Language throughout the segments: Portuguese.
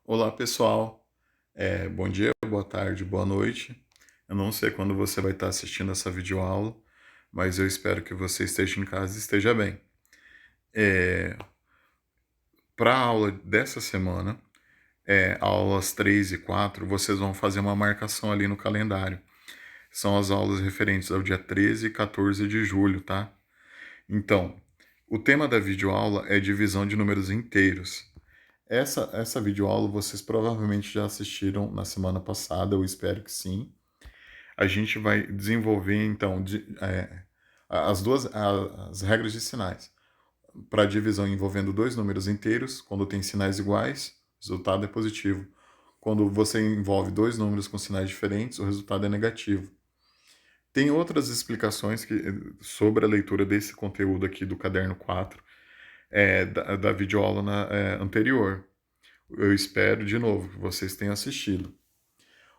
Olá, pessoal. Bom dia, boa tarde, boa noite. Eu não sei quando você vai estar assistindo essa videoaula, mas eu espero que você esteja em casa e esteja bem. Para a aula dessa semana, aulas 3 e 4, vocês vão fazer uma marcação ali no calendário. São as aulas referentes ao dia 13 e 14 de julho, tá? Então, o tema da videoaula é divisão de números inteiros. Essa videoaula vocês provavelmente já assistiram na semana passada, eu espero que sim. A gente vai desenvolver, então, as regras de sinais. Para divisão envolvendo dois números inteiros, quando tem sinais iguais, o resultado é positivo. Quando você envolve dois números com sinais diferentes, o resultado é negativo. Tem outras explicações sobre a leitura desse conteúdo aqui do caderno 4, da videoaula anterior. Eu espero, de novo, que vocês tenham assistido.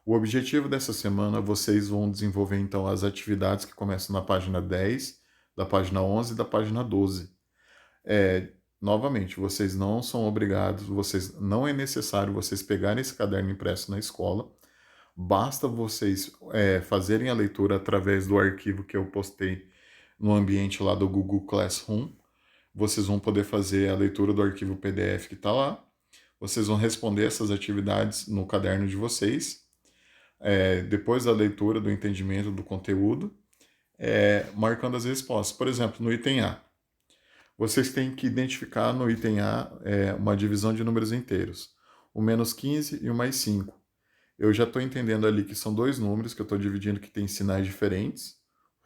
O objetivo dessa semana, vocês vão desenvolver então as atividades que começam na página 10, da página 11 e da página 12. Novamente, vocês não são obrigados, não é necessário vocês pegarem esse caderno impresso na escola, basta vocês fazerem a leitura através do arquivo que eu postei no ambiente lá do Google Classroom. Vocês vão poder fazer a leitura do arquivo PDF que está lá. Vocês vão responder essas atividades no caderno de vocês, depois da leitura, do entendimento do conteúdo, marcando as respostas. Por exemplo, no item A, vocês têm que identificar no item A uma divisão de números inteiros, o menos 15 e o mais 5. Eu já estou entendendo ali que são dois números que eu estou dividindo que têm sinais diferentes,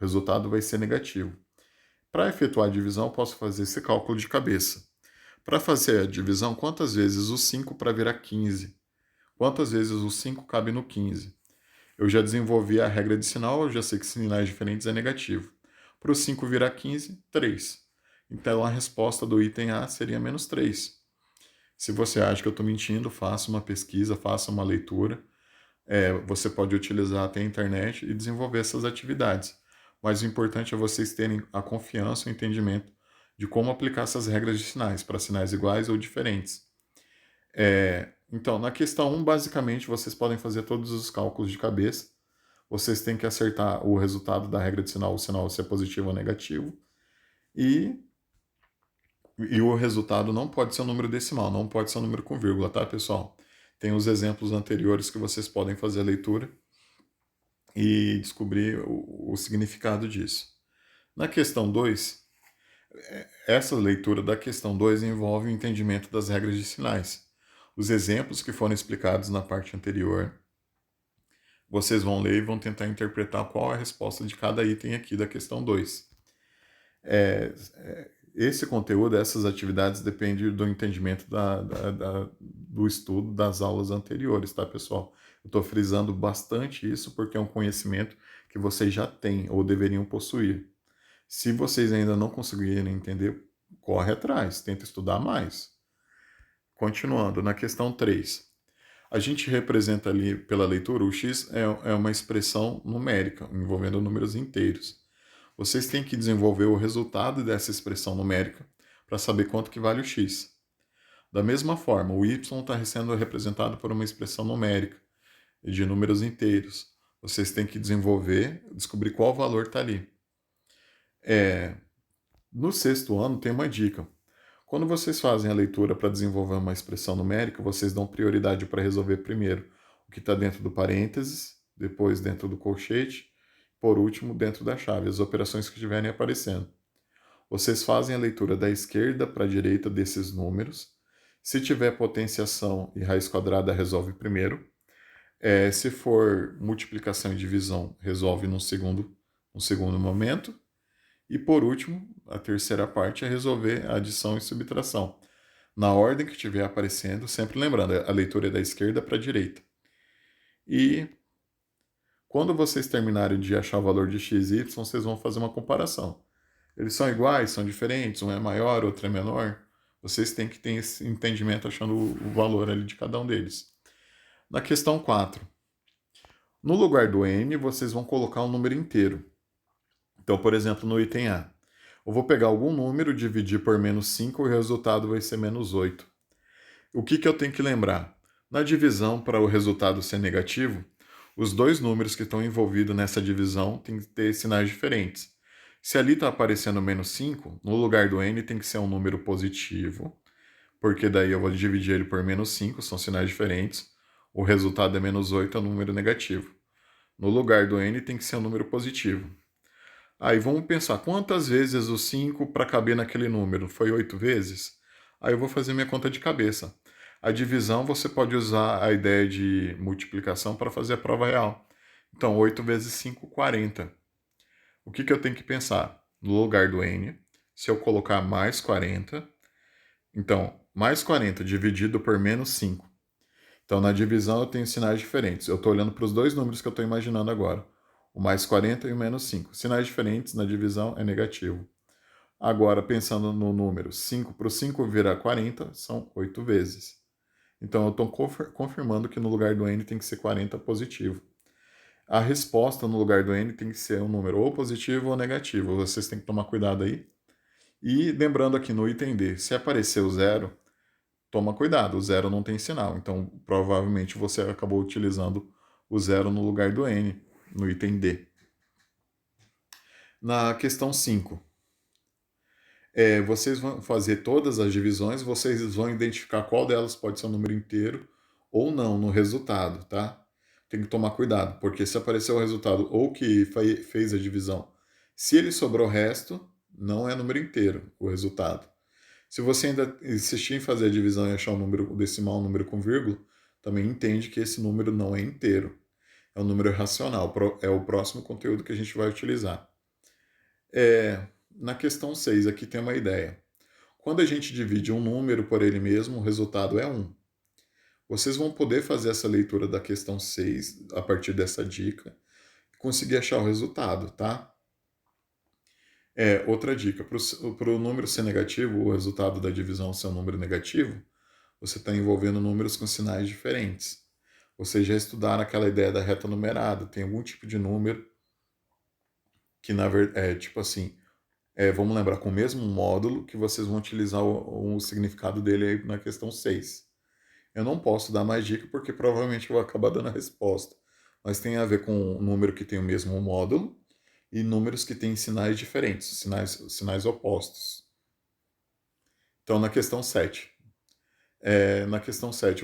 o resultado vai ser negativo. Para efetuar a divisão, eu posso fazer esse cálculo de cabeça. Para fazer a divisão, quantas vezes o 5 para virar 15? Quantas vezes o 5 cabe no 15? Eu já desenvolvi a regra de sinal, eu já sei que sinais diferentes é negativo. Para o 5 virar 15, 3. Então a resposta do item A seria menos 3. Se você acha que eu estou mentindo, faça uma pesquisa, faça uma leitura. Você pode utilizar até a internet e desenvolver essas atividades. Mas o importante é vocês terem a confiança e o entendimento de como aplicar essas regras de sinais para sinais iguais ou diferentes. Então, na questão 1, basicamente, vocês podem fazer todos os cálculos de cabeça. Vocês têm que acertar o resultado da regra de sinal, o sinal se é positivo ou negativo. E, e o resultado não pode ser um número decimal, não pode ser um número com vírgula, tá, pessoal? Tem os exemplos anteriores que vocês podem fazer a leitura e descobrir o significado disso. Na questão 2, essa leitura da questão 2 envolve o entendimento das regras de sinais. Os exemplos que foram explicados na parte anterior, vocês vão ler e vão tentar interpretar qual é a resposta de cada item aqui da questão 2. Esse conteúdo, essas atividades, depende do entendimento do estudo das aulas anteriores, tá, pessoal? Eu estou frisando bastante isso porque é um conhecimento que vocês já têm ou deveriam possuir. Se vocês ainda não conseguirem entender, corre atrás, tenta estudar mais. Continuando, na questão 3. A gente representa ali pela leitura, o x é uma expressão numérica, envolvendo números inteiros. Vocês têm que desenvolver o resultado dessa expressão numérica para saber quanto que vale o x. Da mesma forma, o y está sendo representado por uma expressão numérica de números inteiros. Vocês têm que descobrir qual valor está ali. No sexto ano tem uma dica. Quando vocês fazem a leitura para desenvolver uma expressão numérica, vocês dão prioridade para resolver primeiro o que está dentro do parênteses, depois dentro do colchete, por último dentro da chave, as operações que estiverem aparecendo. Vocês fazem a leitura da esquerda para a direita desses números. Se tiver potenciação e raiz quadrada, resolve primeiro. Se for multiplicação e divisão, resolve num segundo momento. E por último, a terceira parte é resolver a adição e subtração. Na ordem que estiver aparecendo, sempre lembrando, a leitura é da esquerda para a direita. E quando vocês terminarem de achar o valor de x e y, vocês vão fazer uma comparação. Eles são iguais, são diferentes, um é maior, outro é menor. Vocês têm que ter esse entendimento achando o valor ali de cada um deles. Na questão 4, no lugar do n, vocês vão colocar um número inteiro. Então, por exemplo, no item A, eu vou pegar algum número, dividir por menos 5 e o resultado vai ser menos 8. O que eu tenho que lembrar? Na divisão, para o resultado ser negativo, os dois números que estão envolvidos nessa divisão têm que ter sinais diferentes. Se ali está aparecendo menos 5, no lugar do n tem que ser um número positivo, porque daí eu vou dividir ele por menos 5, são sinais diferentes. O resultado é menos 8, é um número negativo. No lugar do n tem que ser um número positivo. Aí vamos pensar, quantas vezes o 5 para caber naquele número? Foi 8 vezes? Aí eu vou fazer minha conta de cabeça. A divisão você pode usar a ideia de multiplicação para fazer a prova real. Então, 8 vezes 5, 40. O que, que eu tenho que pensar? No lugar do n, se eu colocar mais 40, então, mais 40 dividido por menos 5. Então, na divisão eu tenho sinais diferentes. Eu estou olhando para os dois números que eu estou imaginando agora. O mais 40 e o menos 5. Sinais diferentes na divisão é negativo. Agora, pensando no número 5 para o 5 virar 40, são 8 vezes. Então, eu estou confirmando que no lugar do n tem que ser 40 positivo. A resposta no lugar do n tem que ser um número ou positivo ou negativo. Vocês têm que tomar cuidado aí. E lembrando aqui no item D, se aparecer o zero, toma cuidado, o zero não tem sinal. Então, provavelmente você acabou utilizando o zero no lugar do n, no item D. Na questão 5, vocês vão fazer todas as divisões, vocês vão identificar qual delas pode ser um número inteiro ou não no resultado, tá? Tem que tomar cuidado, porque se aparecer o resultado ou que fez a divisão, se ele sobrou o resto, não é número inteiro o resultado. Se você ainda insistir em fazer a divisão e achar um número decimal, um número com vírgula, também entende que esse número não é inteiro. É um número racional, é o próximo conteúdo que a gente vai utilizar. Na questão 6, aqui tem uma ideia. Quando a gente divide um número por ele mesmo, o resultado é 1. Vocês vão poder fazer essa leitura da questão 6 a partir dessa dica e conseguir achar o resultado, tá? Outra dica, para o número ser negativo, o resultado da divisão ser um número negativo, você está envolvendo números com sinais diferentes. Vocês já estudaram aquela ideia da reta numerada, tem algum tipo de número que, na verdade, tipo assim, vamos lembrar, com o mesmo módulo que vocês vão utilizar o significado dele aí na questão 6. Eu não posso dar mais dica porque provavelmente eu vou acabar dando a resposta. Mas tem a ver com um número que tem o mesmo módulo e números que têm sinais diferentes, sinais opostos. Então, na questão 7,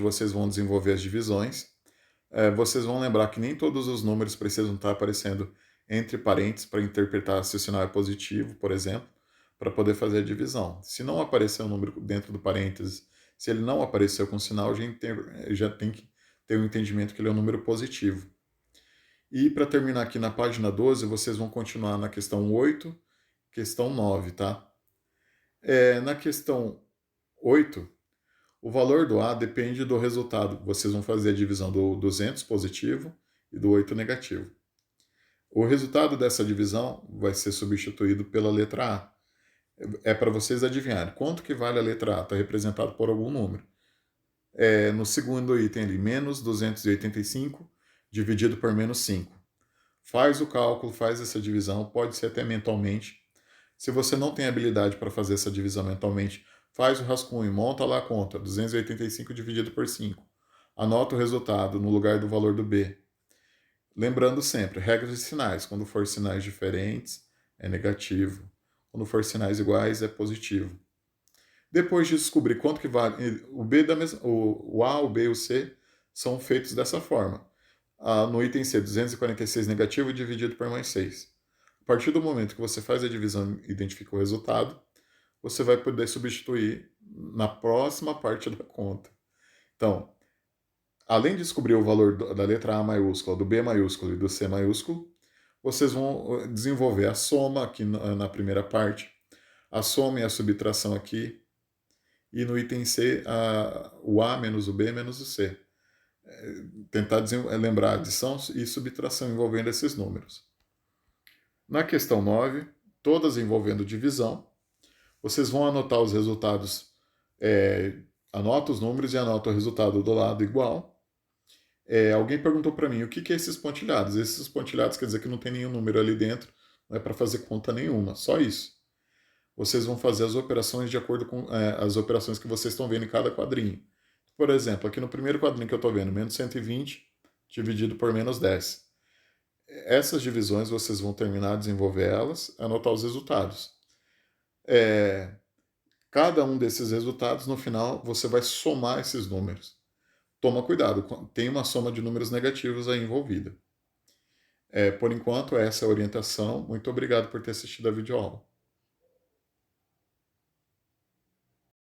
vocês vão desenvolver as divisões. Vocês vão lembrar que nem todos os números precisam estar aparecendo entre parênteses para interpretar se o sinal é positivo, por exemplo, para poder fazer a divisão. Se não aparecer um número dentro do parênteses, se ele não apareceu com sinal, já tem que ter um entendimento que ele é um número positivo. E para terminar aqui na página 12, vocês vão continuar na questão 8, questão 9, tá? Na questão 8, o valor do A depende do resultado. Vocês vão fazer a divisão do 200 positivo e do 8 negativo. O resultado dessa divisão vai ser substituído pela letra A. É para vocês adivinharem quanto que vale a letra A. Está representado por algum número. No segundo item ali, menos 285 dividido por menos 5. Faz o cálculo, faz essa divisão, pode ser até mentalmente. Se você não tem habilidade para fazer essa divisão mentalmente, faz o rascunho, monta lá a conta, 285 dividido por 5. Anota o resultado no lugar do valor do B. Lembrando sempre, regras de sinais. Quando for sinais diferentes, é negativo. Quando for sinais iguais, é positivo. Depois de descobrir quanto que vale, o A, o B e o C são feitos dessa forma. No item C, 246 negativo dividido por mais 6. A partir do momento que você faz a divisão e identifica o resultado, você vai poder substituir na próxima parte da conta. Então, além de descobrir o valor da letra A maiúscula, do B maiúsculo e do C maiúsculo, vocês vão desenvolver a soma aqui na primeira parte, a soma e a subtração aqui, e no item C, o A menos o B menos o C. Tentar lembrar adição e subtração envolvendo esses números. Na questão 9, todas envolvendo divisão, vocês vão anotar os resultados, anota os números e anota o resultado do lado igual. Alguém perguntou para mim, o que é esses pontilhados? Esses pontilhados quer dizer que não tem nenhum número ali dentro, não é para fazer conta nenhuma, só isso. Vocês vão fazer as operações de acordo com as operações que vocês estão vendo em cada quadrinho. Por exemplo, aqui no primeiro quadrinho que eu estou vendo, menos 120 dividido por menos 10. Essas divisões vocês vão terminar de desenvolver elas, anotar os resultados. Cada um desses resultados, no final, você vai somar esses números. Toma cuidado, tem uma soma de números negativos aí envolvida. Por enquanto, essa é a orientação. Muito obrigado por ter assistido a videoaula.